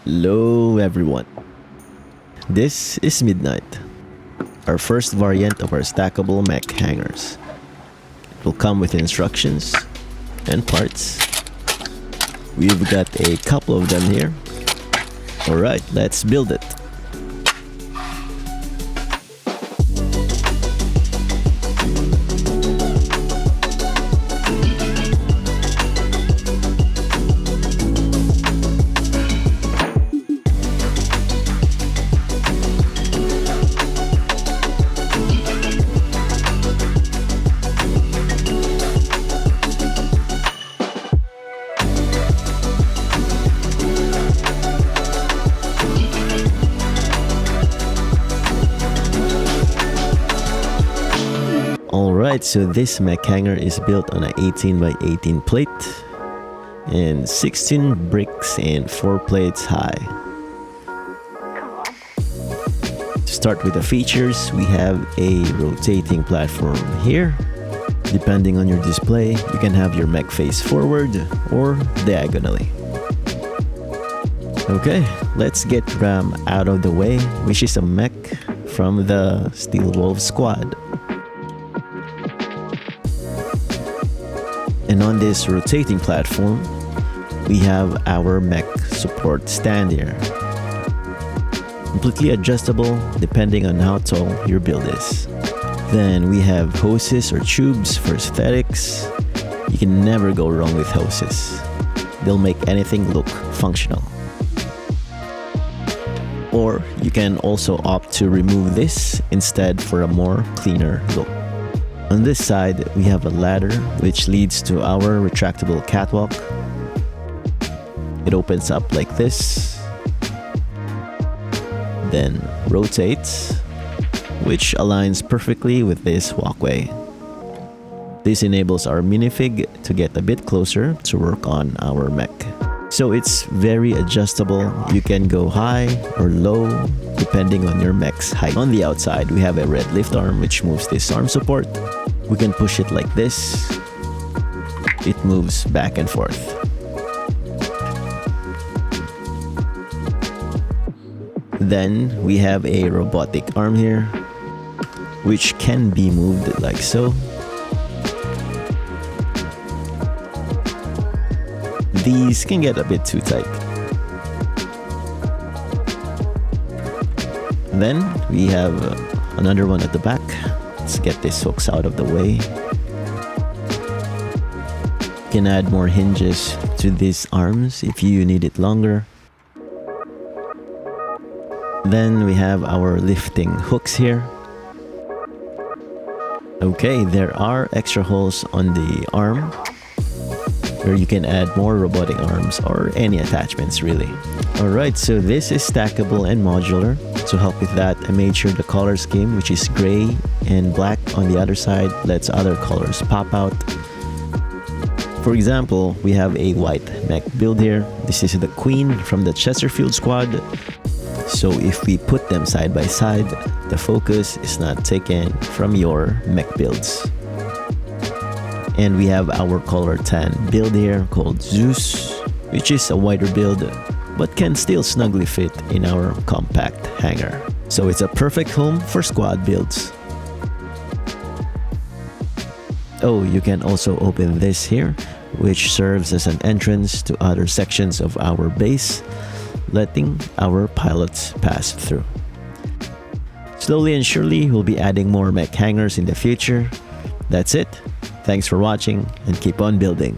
Hello everyone. This is Midnight, our first variant of our stackable mech hangars. It will come with instructions and parts. We've got a couple of them here. Alright, let's build it. Alright, so this mech hangar is built on an 18 by 18 plate and 16 bricks and 4 plates high. To start with the features, we have a rotating platform here. Depending on your display, you can have your mech face forward or diagonally. Okay, let's get Ram out of the way, which is a mech from the Steel Wolf squad. And on this rotating platform, we have our mech support stand here. Completely adjustable depending on how tall your build is. Then we have hoses or tubes for aesthetics. You can never go wrong with hoses. They'll make anything look functional. Or you can also opt to remove this instead for a more cleaner look. On this side, we have a ladder which leads to our retractable catwalk. It opens up like this, then rotates, which aligns perfectly with this walkway. This enables our minifig to get a bit closer to work on our mech. So it's very adjustable. You can go high or low depending on your mech's height. On the outside, we have a red lift arm which moves this arm support. We can push it like this. It moves back and forth. Then we have a robotic arm here, which can be moved like so. These can get a bit too tight. Then we have another one at the back. Let's get these hooks out of the way. You can add more hinges to these arms if you need it longer. Then we have our lifting hooks here. Okay, there are extra holes on the arm where you can add more robotic arms or any attachments really. Alright, so this is stackable and modular. To help with that, I made sure the color scheme, which is gray and black on the other side, lets other colors pop out. For example, we have a white mech build here. This is the Queen from the Chesterfield squad. So if we put them side by side, the focus is not taken from your mech builds. And we have our color tan build here called Zeus, which is a wider build but can still snugly fit in our compact hangar. So it's a perfect home for squad builds. Oh, you can also open this here, which serves as an entrance to other sections of our base, letting our pilots pass through. Slowly and surely, we'll be adding more mech hangars in the future. That's it. Thanks for watching and keep on building.